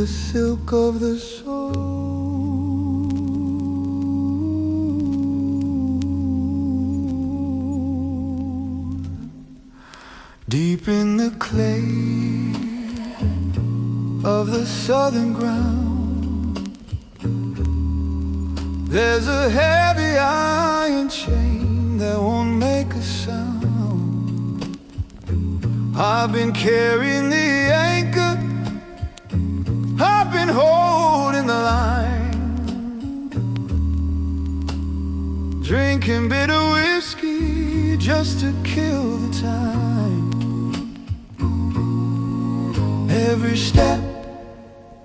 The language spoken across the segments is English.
Silk of the soul. Deep in the clay of the southern ground, there's a heavy iron chain that won't make a sound. I've been carrying the anchor, I've been holding the line, drinking bitter whiskey just to kill the time. Every step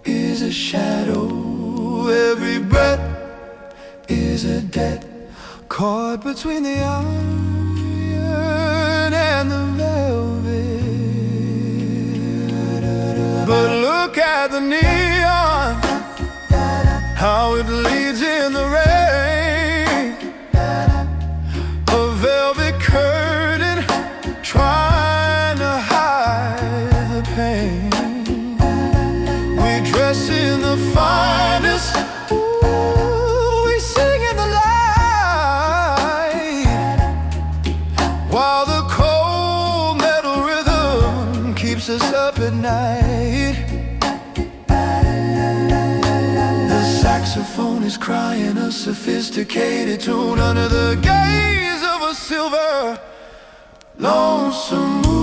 is a shadow, every breath is a debt, caught between the iron and the velvet. But look at the neon, how it leads in the rain. A velvet curtain trying to hide the pain. We dress in the finest, we sing in the light, while the cold metal rhythm keeps us up at night. The saxophone is crying a sophisticated tune under the gaze of a silver, lonesome moon.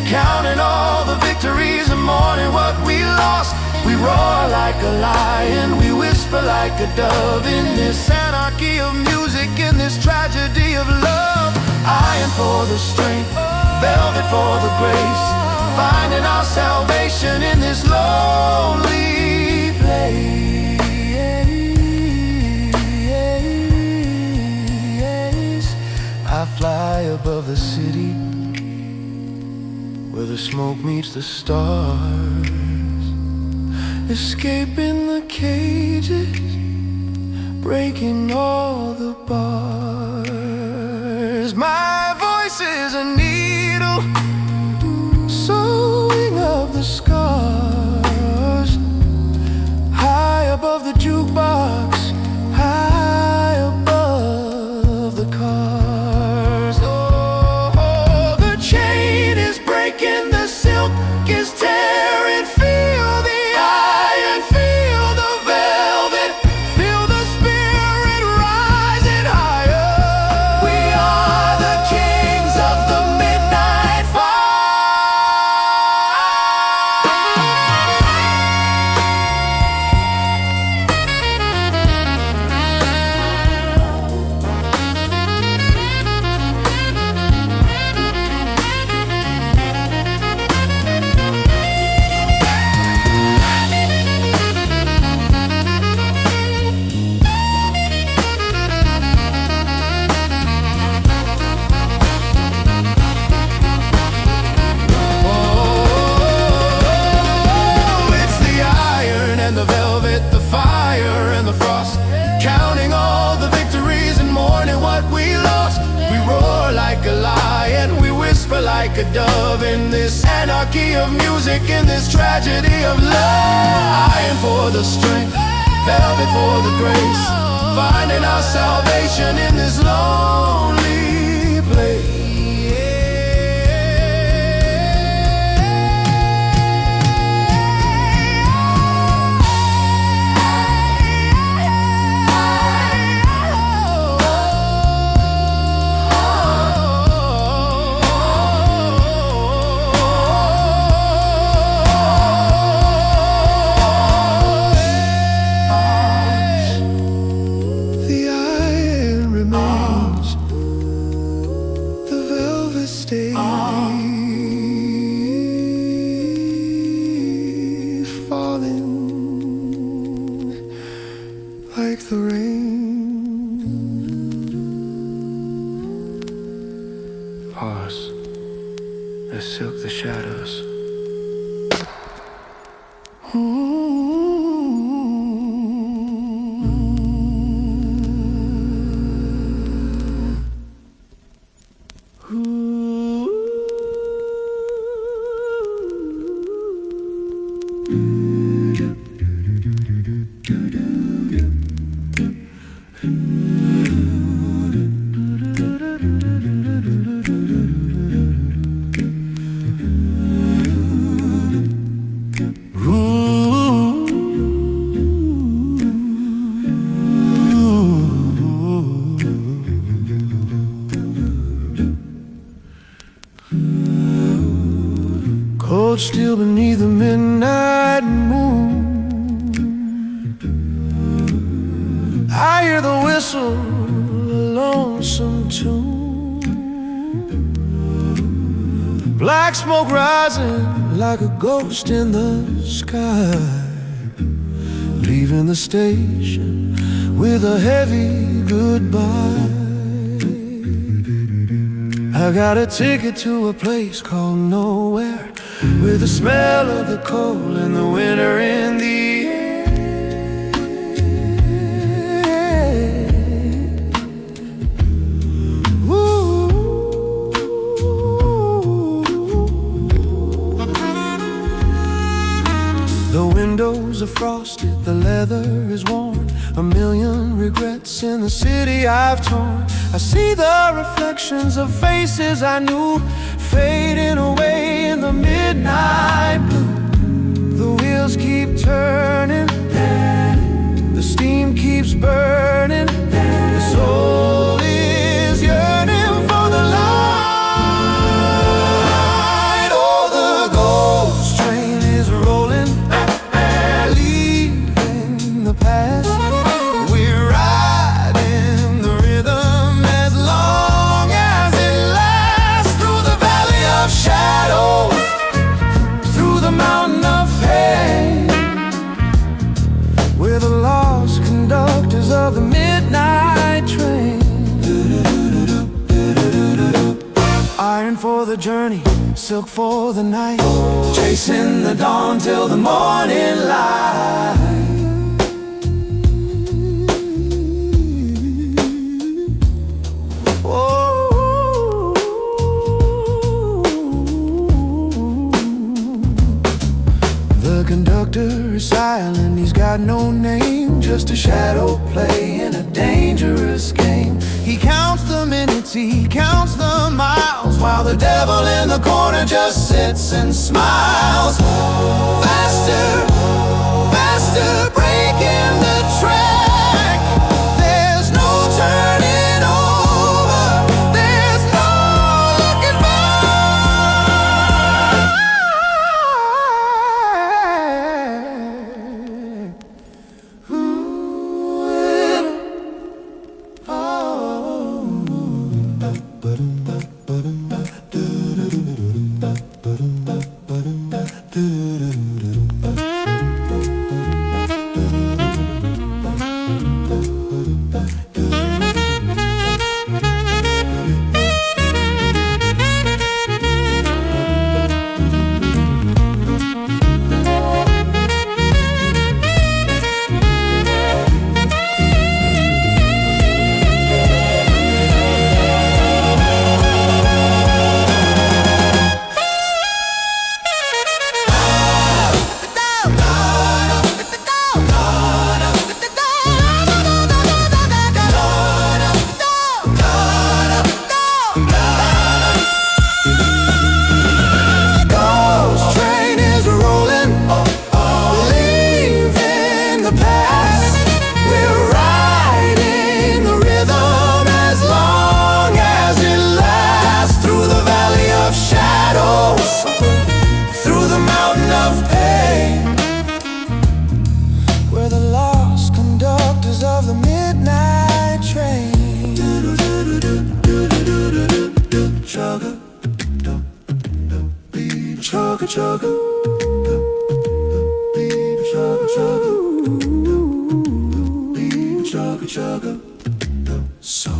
Counting all the victories and mourning what we lost. We roar like a lion, we whisper like a dove, in this anarchy of music, in this tragedy of love. Iron for the strength, velvet for the grace, finding our salvation in this lonely place. I fly above the city where the smoke meets the stars, escaping the cages, breaking all the bars. My voice is a needle, sewing up the scars, high above the jukebox, high above the cars. Oh, the chain is breaking, the silk is tearing. Feel the iron, feel the velvet, feel the spirit rising higher. We are the kings of the midnight like a dove, in this anarchy of music, in this tragedy of love. Iron for the strength, velvet for the grace, finding our salvation in this lonely place. that silk the shadows. Cold still beneath the midnight moon, I hear the whistle, a lonesome tune. Black smoke rising like a ghost in the sky, leaving the station with a heavy goodbye. I got a ticket to a place called Nowhere, with the smell of the coal and the winter in the air. Ooh. The windows are frosted, the leather is worn, a million regrets in the city I've torn. I see the reflections of faces I knew, fading away in the midnight blue. The wheels keep turning, the steam keeps burning, the soul is yearning for the light. Oh, the ghost train is rolling, leaving the past. We're riding the rhythm as long as it lasts, through the valley of shadows, through the mountain of pain. We're the lost conductors of the midnight train. Iron for the journey, silk for the night, chasing the dawn till the morning light. The conductor is silent, he's got no name, just a shadow play in a dangerous game. He counts the minutes, he counts the miles, while the devil in the corner just sits and smiles. Faster, faster, breaking the track. There's no turning over, there's no looking back. chugga chugga, chugga chugga, chugga chugga, so.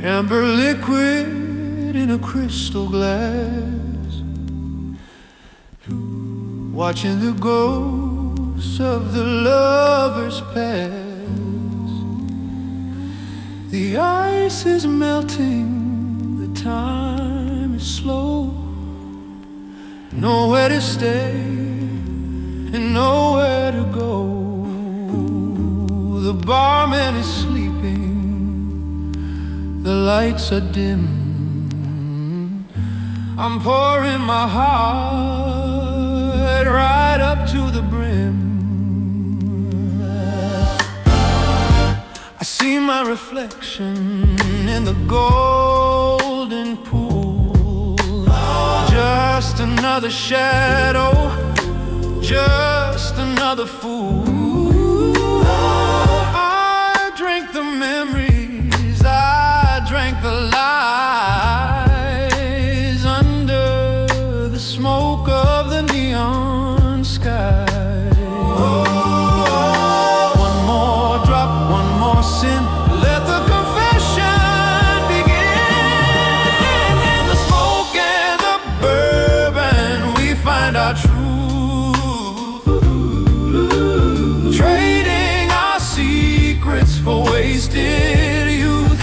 Amber liquid in a crystal glass, watching the ghosts of the lovers pass. The ice is melting, the time is slow. Nowhere to stay and nowhere to go. The barman is sleeping, the lights are dim. I'm pouring my heart right up to the brim. I see my reflection in the golden pool. Just another shadow, just another fool. I drank the memories, I drank the lies under the smoke of the neon sky. One more drop, one more sin, let the confession begin. In the smoke and the bourbon we find our truth, trading our secrets for wasted youth.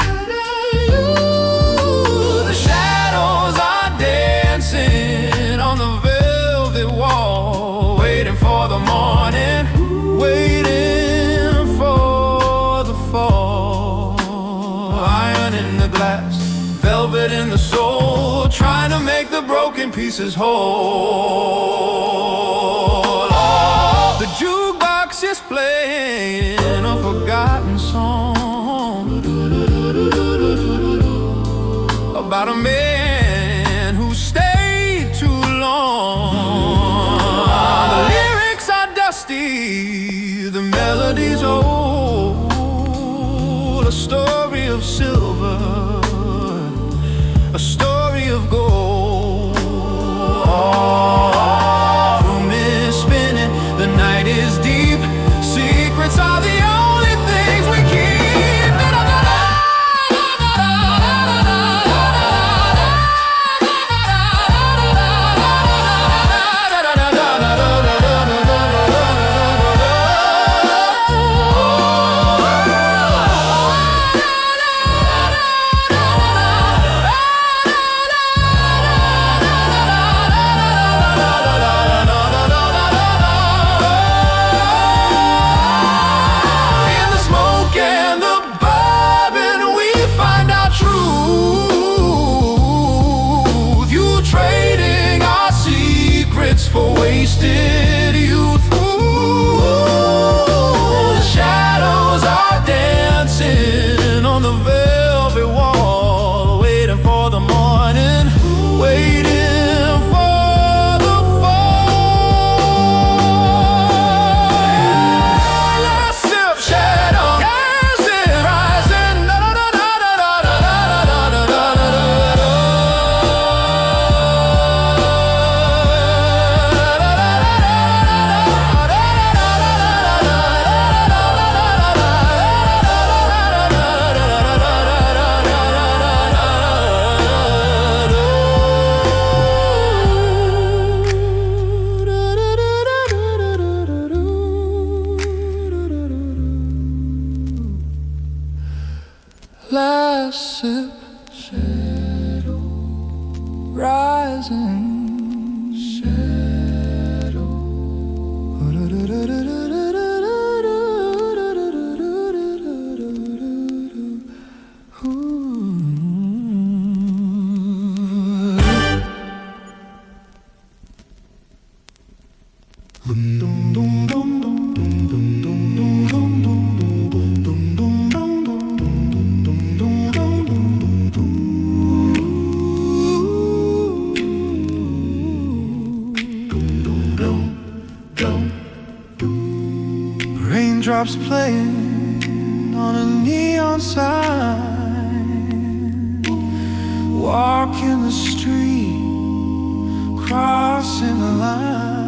The shadows are dancing on the velvet wall, waiting for the morning, waiting for the fall. Iron in the glass, velvet in the soul, trying to make the broken pieces whole. Oh, the jukebox is playing a forgotten song about a man who stayed too long. The lyrics are dusty, the melody's old. A story of silver, a story of gold. Room is spinning, the night is deep. Secrets are the only things we keep. For wasted youth. The shadows are dancing on the velvet wall, waiting for the morning, waiting for the fall. Last sip, shadow, dancing, rising. Last sip, shadow, rising, shadow. Raindrops playing on a neon sign, walking the street, crossing the line.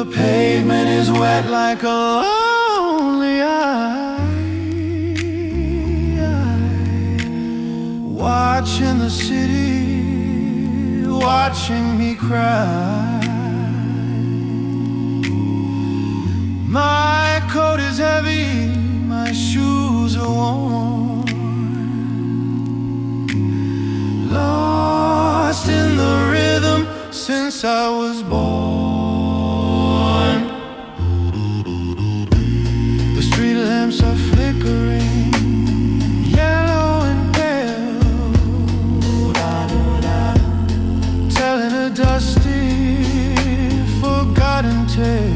The pavement is wet like a lonely eye, watching the city, watching me cry. My coat is heavy, my shoes are worn, lost in the rhythm since I was born. The street lamps are flickering, yellow and pale, telling a dusty, forgotten tale.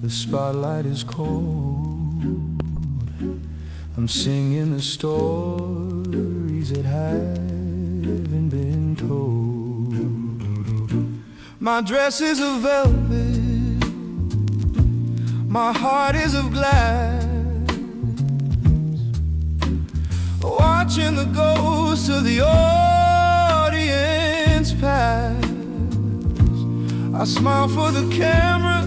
The spotlight is cold. I'm singing the stories that haven't been told. My dress is of velvet, my heart is of glass. Watching the ghosts of the audience pass, I smile for the cameras,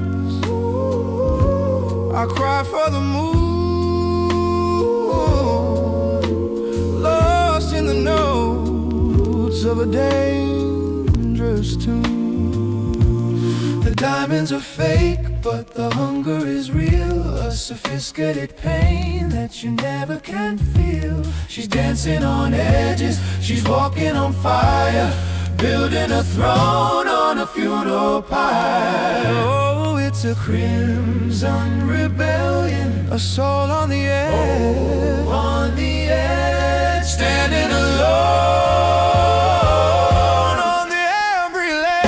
I cry for the moon, lost in the notes of a dangerous tune. The diamonds are fake, but the hunger is real, a sophisticated pain that you never can feel. She's dancing on edges, she's walking on fire, building a throne on a funeral pyre. Oh, it's a crimson rebellion, a soul on the edge, on the edge, standing alone on the every ledge,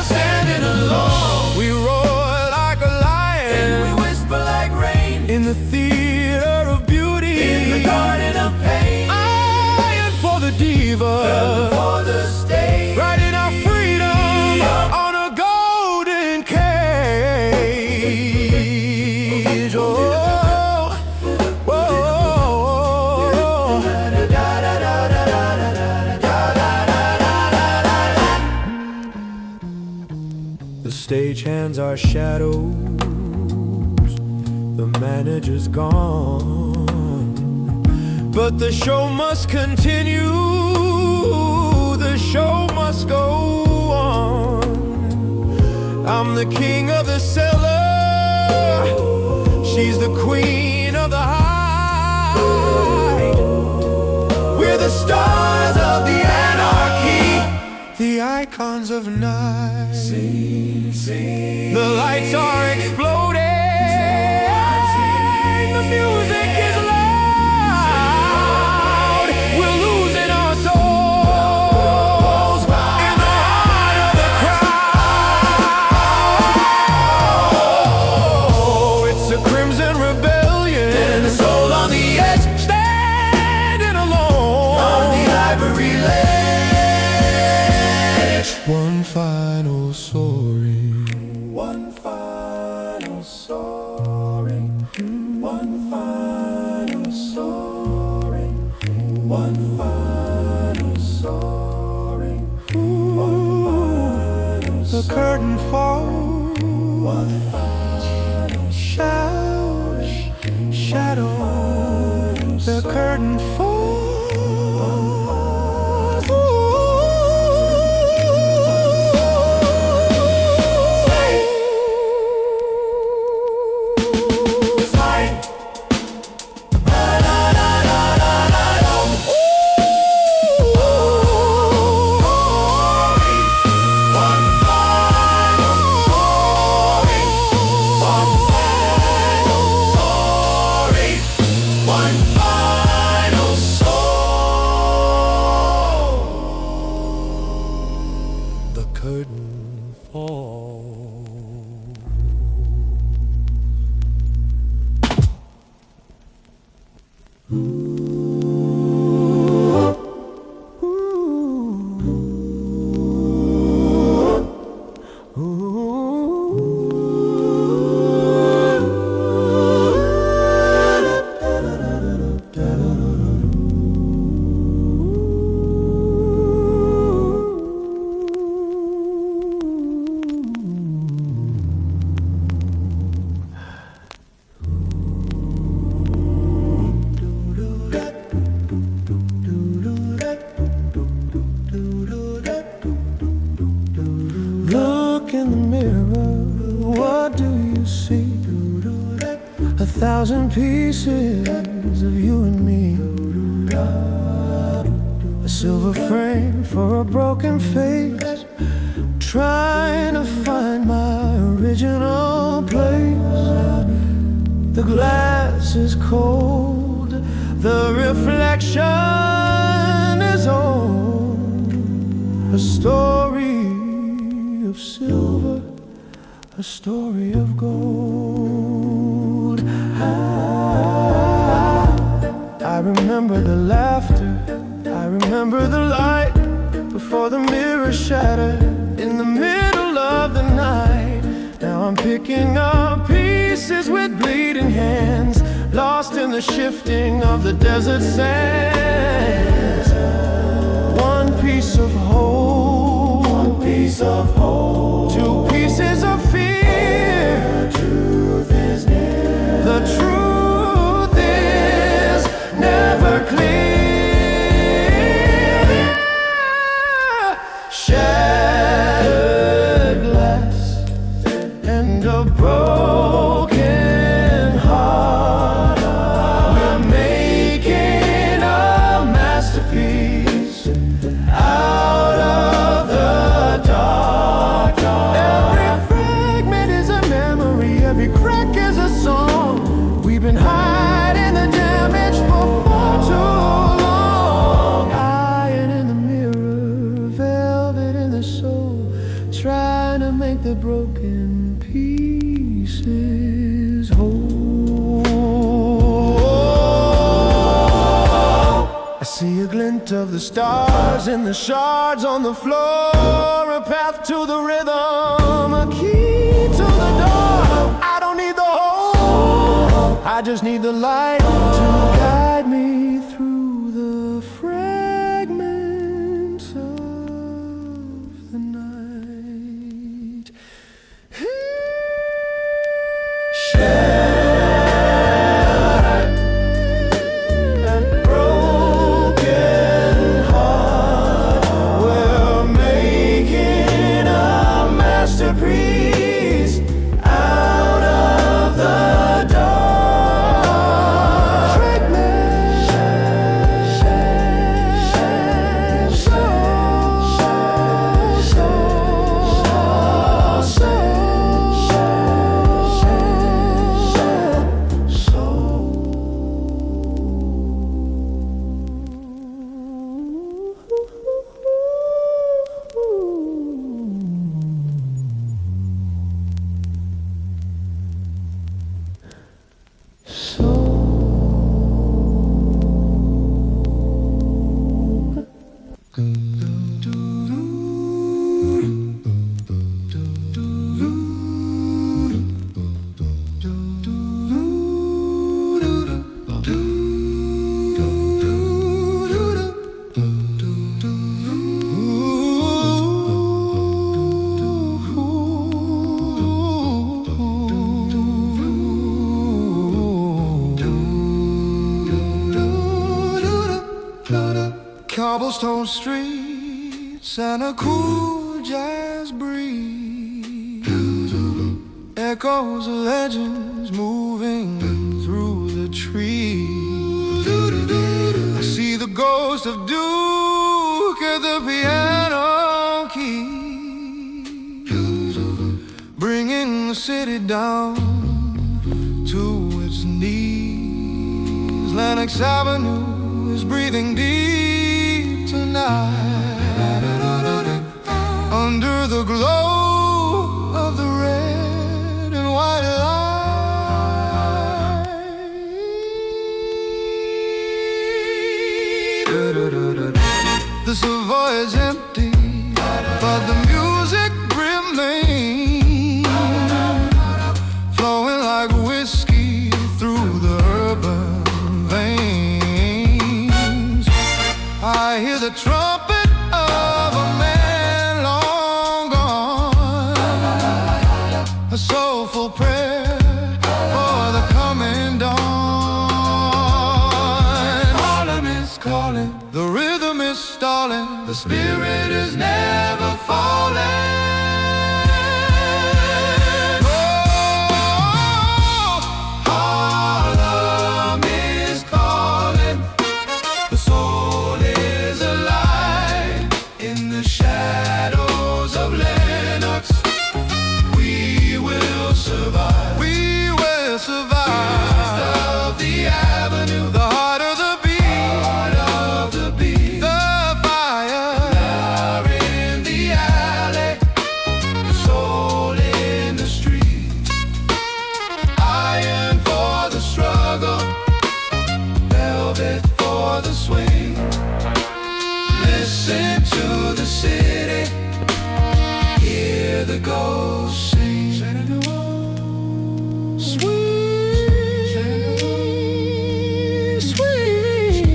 standing alone. we roar like a lion, And we whisper like rain in the theater of beauty, in the garden of pain. eyeing for the diva, For the stage, riding our freedom on a golden cage. Oh, whoa. The stagehands are shadows, the manager's gone, but the show must continue, the show must go on. I'm the king of the cellar, she's the queen of the height. We're the stars of the anarchy, the icons of night. The lights are exploding, the music is loud, we're losing our souls in the heart of the crowd. It's a crimson rebellion, and a soul on the edge, standing alone on the ivory ledge. one final soaring, One final soaring, one final soaring, one final soaring, one final the curtain falls, one final shadows, the curtain falls. The curtain falls. Look in the mirror, what do you see? 1,000 pieces of you and me. A silver frame for a broken face, trying to find my original place. The glass is cold, the reflection is old. A story of silver, a story of gold. I remember the laughter, I remember the light before the mirror shattered in the middle of the night. Now I'm picking up pieces with bleeding hands, lost in the shifting of the desert sands. One piece of hope, one piece of hope, two pieces of fear. The truth is near. The truth is never clear. Shattered glass and a broken heart. We're making a masterpiece out of the dark. Every fragment is a memory, every trying to make the broken pieces whole. I see a glint of the stars in the shards on the floor, a path to the rhythm, a key to the door. I don't need the whole, I just need the light to guide me through the fragments of the night. Shattered and broken heart, we're making a masterpiece out of the dark. Fragments cobblestone streets and a cool jazz breeze, echoes of legends moving through the trees. I see the ghost of Duke at the piano keys, bringing the city down to its knees. Lenox Avenue is breathing deep tonight, under the glow of the red and white light. The Savoy is empty, but the music remains, flowing like whiskey through the urban veins. I hear the trumpet of a man long gone, a soulful prayer for the coming dawn. Harlem is calling, the rhythm is stalling, the spirit is never falling. Listen to the city, hear the ghosts sing. Sweet, sweet,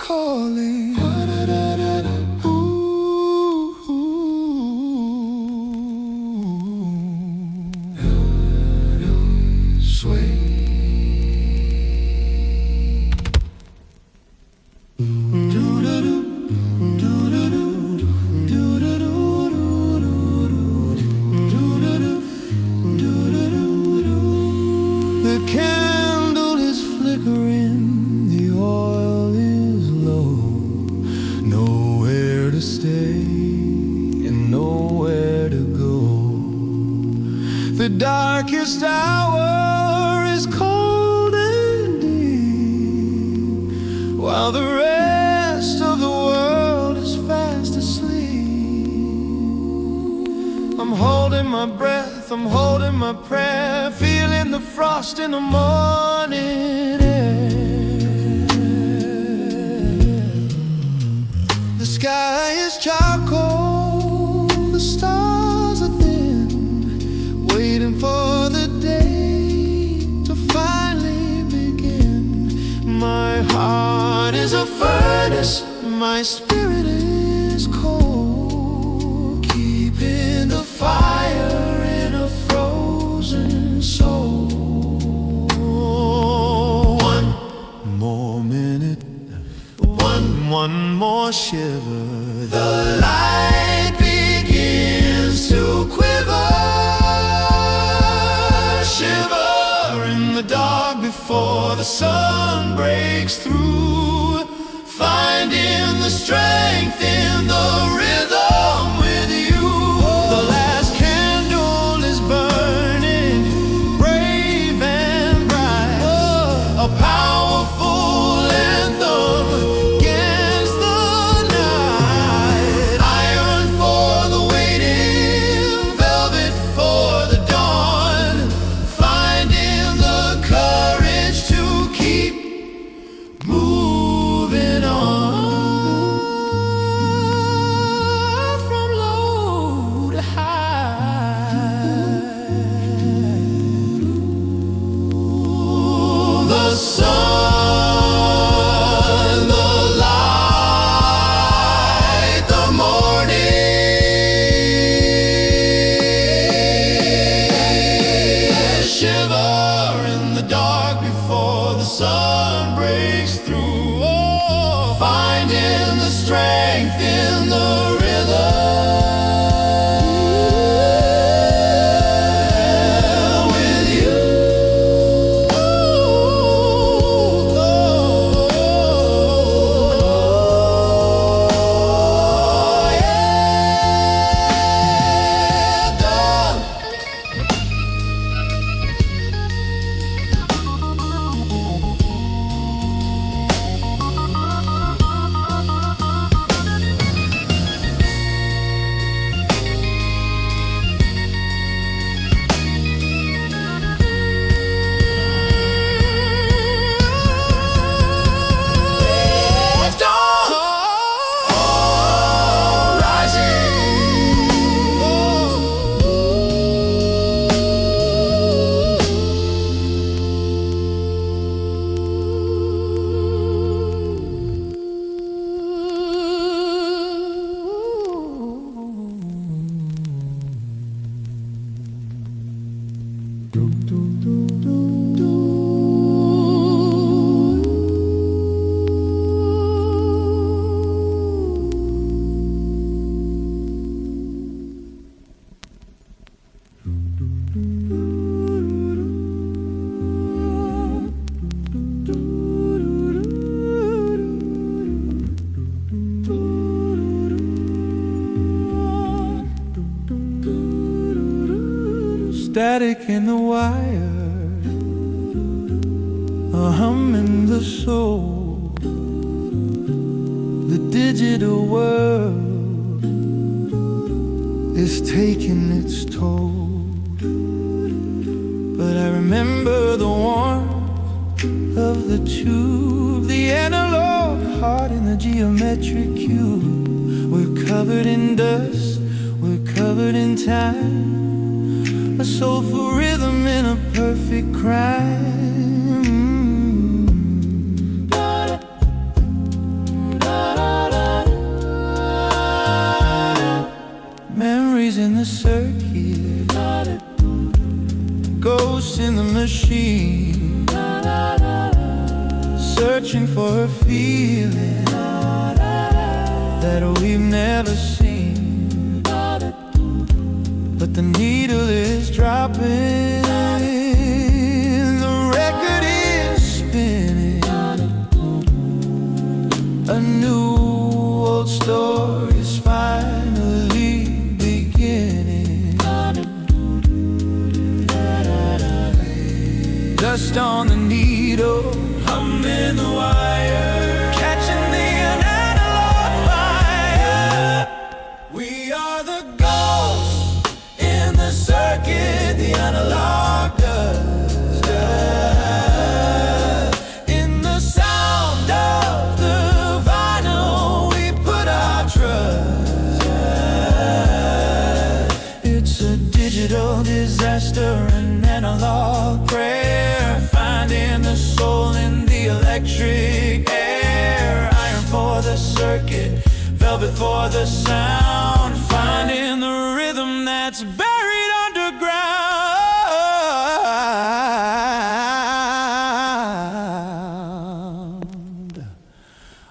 calling. Sway. The candle is flickering, the oil is low. Nowhere to stay and nowhere to go. The darkest hour is cold and deep, while the rest of the world is fast asleep. I'm holding my breath, I'm holding my prayer, feeling the frost in the morning air. The sky is charcoal, the stars are thin, waiting for the day to finally begin. My heart is a furnace, my spirit is cold, keeping the fire in a frozen soul. One more minute, one more shiver. The light begins to quiver. Shiver in the dark before the sun breaks through, finding the strength in the rhythm with you. The last candle is burning, brave and bright, a powerful anthem against the night. Iron for the waiting, velvet for the dawn, finding the courage to keep moving on. From low to high, the sun, the light, the morning. Shiver in the dark before the sun breaks through, oh, finding the strength in the rhythm with you. Oh, yeah, done. Static in the wire, a hum in the soul. The digital world is taking its toll. But I remember the warmth of the tube, the analog heart in the geometric cube. We're covered in dust, we're covered in time, a soulful rhythm in a perfect crime. machine, searching for a feeling that we've never seen. But the needle is dropping, the record is spinning, a new old story is finally beginning. Dust on the needle, humming the wire, catching the analog fire. We are the ghosts in the circuit, the analog dust. In the sound of the vinyl, we put our trust. It's a digital disaster, an analog prayer, finding the soul in the electric air. Iron for the circuit, velvet for the sound, finding the rhythm that's buried underground.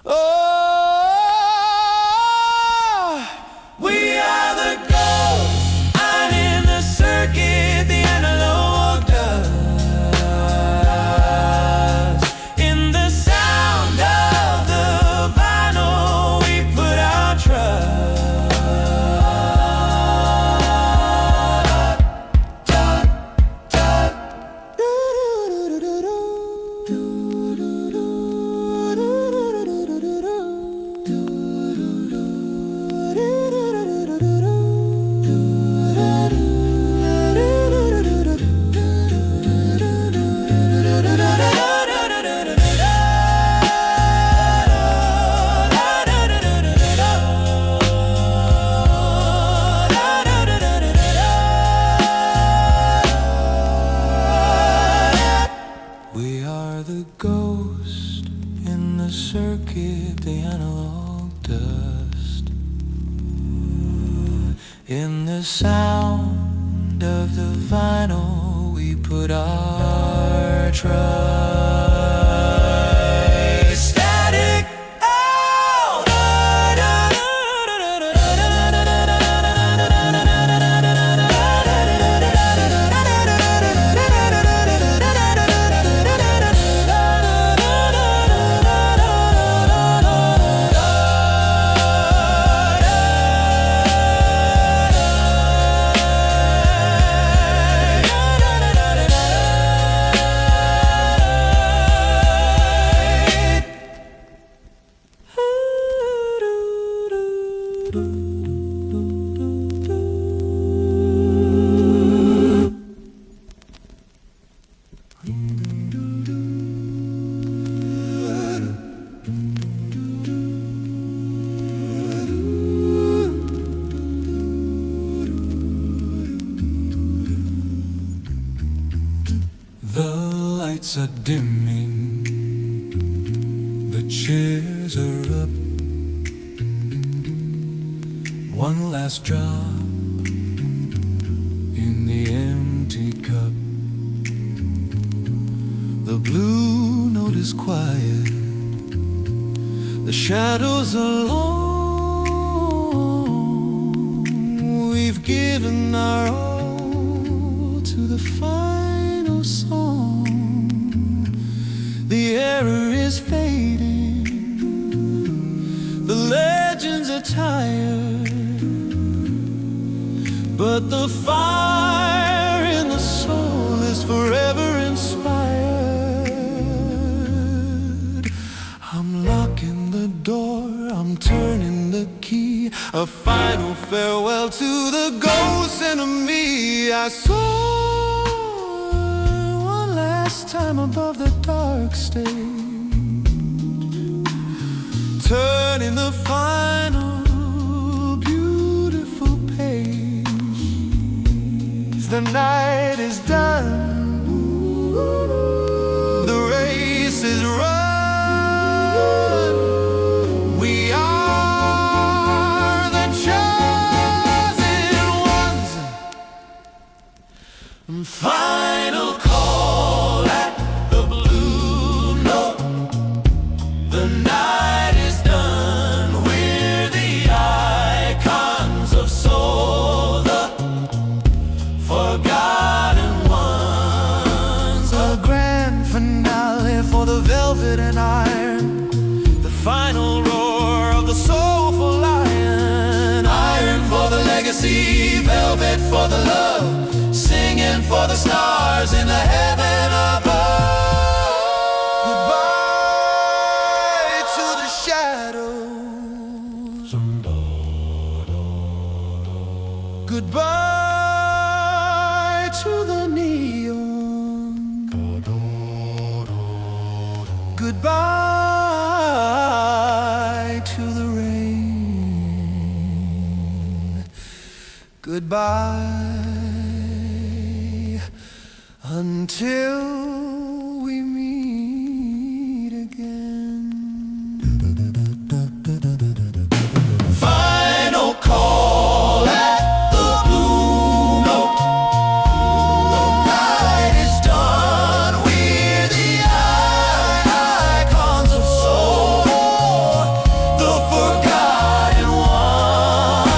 Oh, we are the ghosts, and in the circuit, the analog dust. In the sound of the vinyl, we put our trust. We are the ghost in the circuit, the analog dust. In the sound of the vinyl, we put our trust. Static out. The lights are dimming, the chairs are up. One last drop in the empty cup. The blue note is quiet, the shadows are long. We've given our all to the final song. The error is fading, the legends are tired, but the fire in the soul is forever inspired. I'm locking the door, I'm turning the key, a final farewell to the ghost and me. I saw one last time above the dark stage, turning the final beautiful page. The night is done, the race is run. We are the chosen ones. Final call. sea, velvet for the love, singing for the stars in the heaven above. Goodbye to the shadows. Goodbye to the neon. Goodbye to the rain. Goodbye until we meet again. Final call at the Blue Note. The night is done. We're the icons of soul, the forgotten one.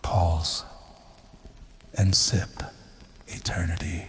Pause and sip eternity.